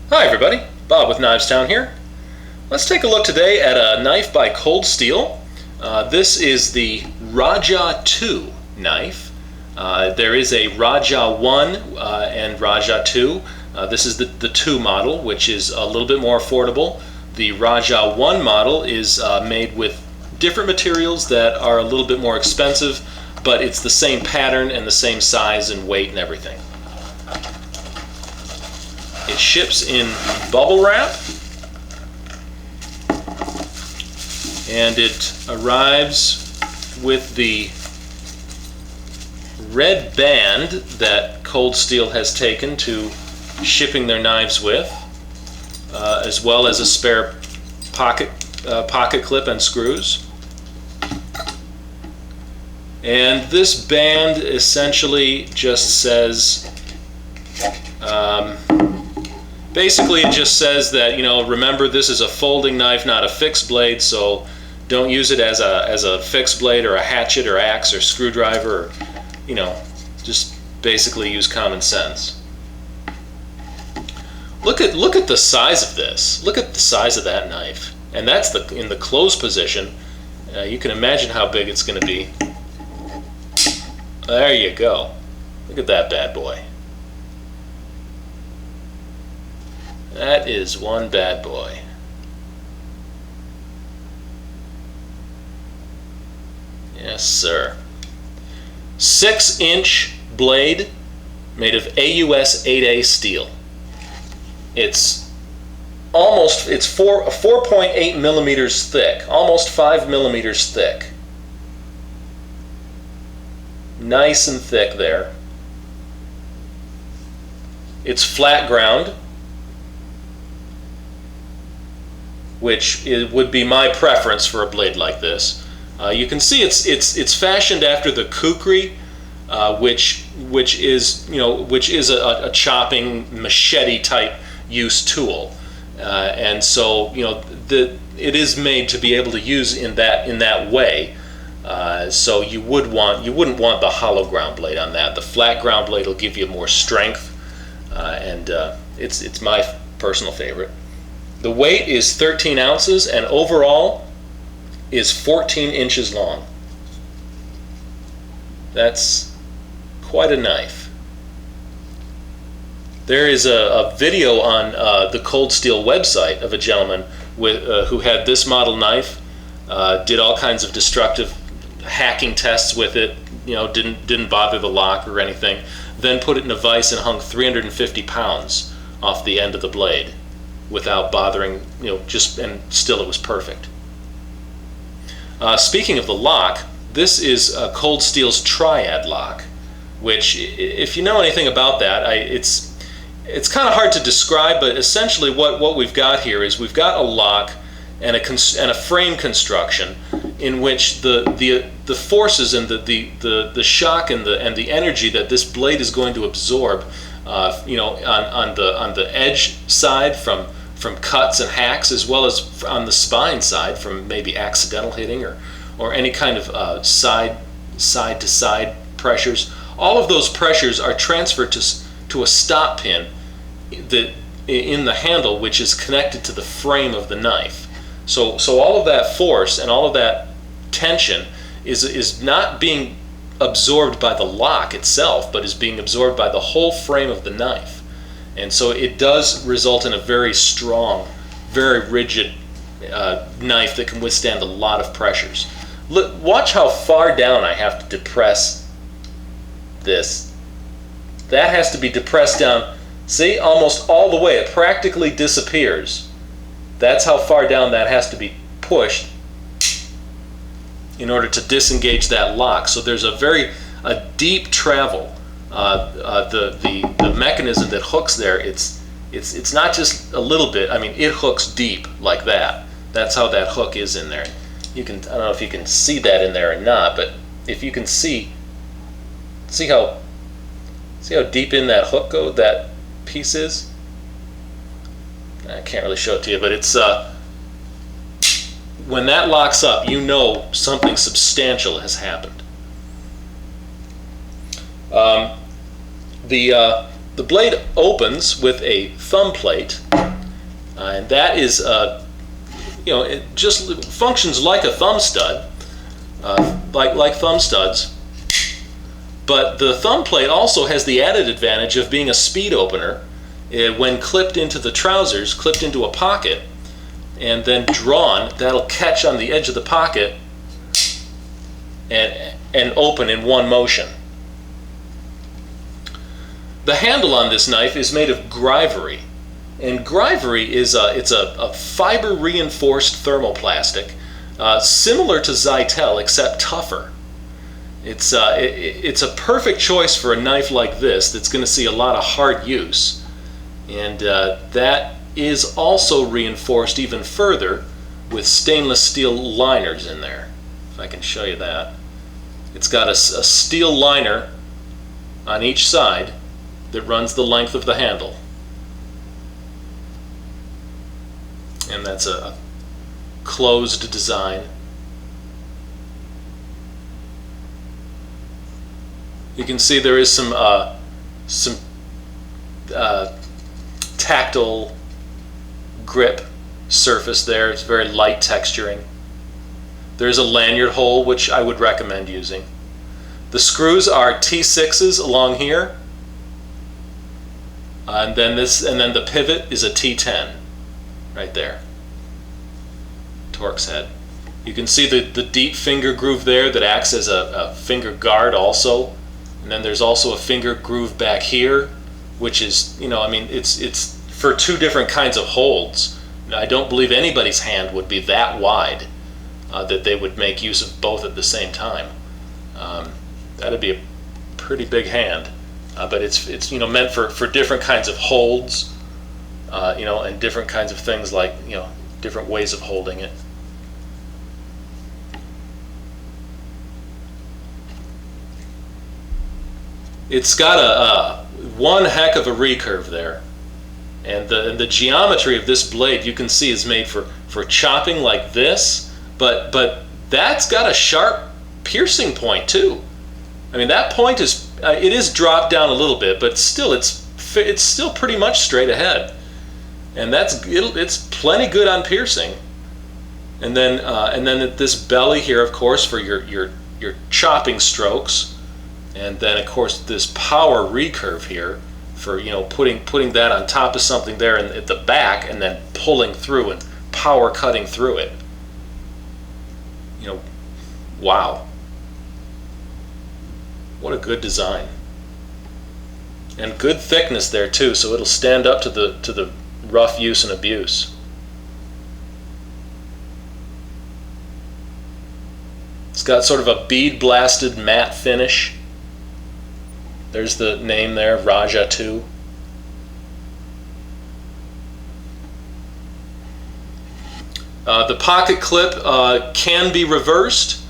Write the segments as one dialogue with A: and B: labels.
A: Hi everybody, Bob with Knives Town here. Let's take a look today at a knife by Cold Steel. This is the Rajah 2 knife. There is a Rajah 1 and Rajah 2. This is the 2 model, which is a little bit more affordable. The Rajah 1 model is made with different materials that are a little bit more expensive, but it's the same pattern and the same size and weight and everything. It ships in bubble wrap, and it arrives with the red band that Cold Steel has taken to shipping their knives with, as well as a spare pocket clip and screws. And this band essentially just says, basically it just says that, remember, this is a folding knife, not a fixed blade, so don't use it as a fixed blade or a hatchet or axe or screwdriver, or, just basically use common sense. Look at the size of this. Look at the size of that knife. And that's in the closed position. You can imagine how big it's going to be. There you go. Look at that bad boy. That is one bad boy. Yes, sir. 6-inch blade made of AUS 8A steel. It's 4.8 millimeters thick, almost 5 millimeters thick. Nice and thick there. It's flat ground, which would be my preference for a blade like this. You can see it's fashioned after the kukri, which is a chopping machete type use tool, and so it is made to be able to use in that way. So you wouldn't want the hollow ground blade on that. The flat ground blade will give you more strength, and it's my personal favorite. The weight is 13 ounces and overall is 14 inches long. That's quite a knife. There is a video on the Cold Steel website of a gentleman who had this model knife, did all kinds of destructive hacking tests with it, didn't bother the lock or anything, then put it in a vise and hung 350 pounds off the end of the blade without bothering, and still it was perfect. Speaking of the lock, this is Cold Steel's Triad lock, which, if you know anything about that, it's kind of hard to describe, but essentially what we've got here is we've got a lock and a frame construction in which the forces and the shock and the energy that this blade is going to absorb, on the edge side from cuts and hacks, as well as on the spine side from maybe accidental hitting or any kind of side to side pressures. All of those pressures are transferred to a stop pin in the handle, which is connected to the frame of the knife. So all of that force and all of that tension is not being absorbed by the lock itself, but is being absorbed by the whole frame of the knife. And so it does result in a very strong, very rigid knife that can withstand a lot of pressures. Look, watch how far down I have to depress this. That has to be depressed down, see, almost all the way. It practically disappears. That's how far down that has to be pushed in order to disengage that lock. So there's a deep travel. The mechanism that hooks there, it's not just a little bit. I mean, it hooks deep like that. That's how that hook is in there. I don't know if you can see that in there or not, but if you can see how deep in that hook that piece is. I can't really show it to you, but it's when that locks up, something substantial has happened. The the blade opens with a thumb plate, and that is, it just functions like a thumb stud, like thumb studs. But the thumb plate also has the added advantage of being a speed opener. When clipped into the trousers, clipped into a pocket, and then drawn, that'll catch on the edge of the pocket and open in one motion. The handle on this knife is made of grivery, and grivery is a fiber reinforced thermoplastic, similar to Zytel except tougher. It's a perfect choice for a knife like this that's going to see a lot of hard use, and that is also reinforced even further with stainless steel liners in there. If I can show you that. It's got a steel liner on each side that runs the length of the handle. And that's a closed design. You can see there is some tactile grip surface there. It's very light texturing. There's a lanyard hole, which I would recommend using. The screws are T6s along here, and then the pivot is a T10 right there. Torx head. You can see the deep finger groove there that acts as a finger guard also, and then there's also a finger groove back here, which is, it's for two different kinds of holds. I don't believe anybody's hand would be that wide that they would make use of both at the same time. That'd be a pretty big hand, but it's meant for different kinds of holds, and different kinds of things like different ways of holding it. It's got one heck of a recurve there, and the geometry of this blade, you can see, is made for chopping like this, but that's got a sharp piercing point too. I mean, that point is it is dropped down a little bit, but still it's still pretty much straight ahead, and it's plenty good on piercing. And then this belly here, of course, for your chopping strokes. And then, of course, this power recurve here for putting that on top of something there at the back, and then pulling through and power cutting through it. Wow! What a good design, and good thickness there too, so it'll stand up to the rough use and abuse. It's got sort of a bead blasted matte finish. There's the name there, Rajah 2. The pocket clip can be reversed.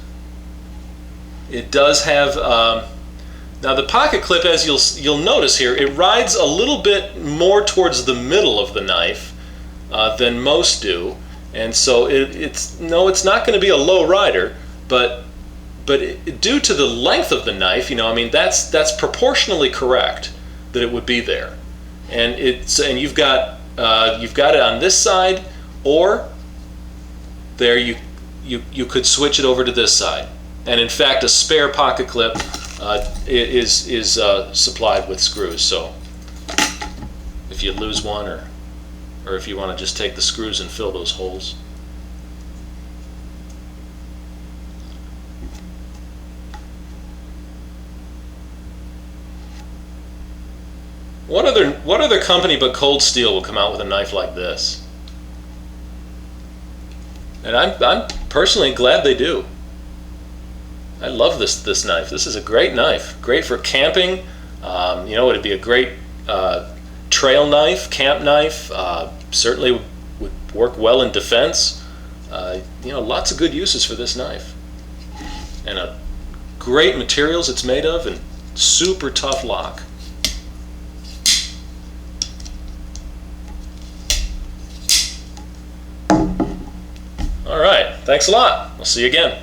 A: It does have, now the pocket clip, as you'll notice here, it rides a little bit more towards the middle of the knife than most do, and so it's not going to be a low rider, but due to the length of the knife, that's proportionally correct that it would be there, and you've got it on this side, or there you could switch it over to this side, and in fact a spare pocket clip is supplied with screws. So if you lose one, or if you want to just take the screws and fill those holes. What other company but Cold Steel will come out with a knife like this? And I'm personally glad they do. I love this knife. This is a great knife. Great for camping. It'd be a great trail knife, camp knife. Certainly would work well in defense. Lots of good uses for this knife. And great materials it's made of, and super tough lock. All right, thanks a lot. We'll see you again.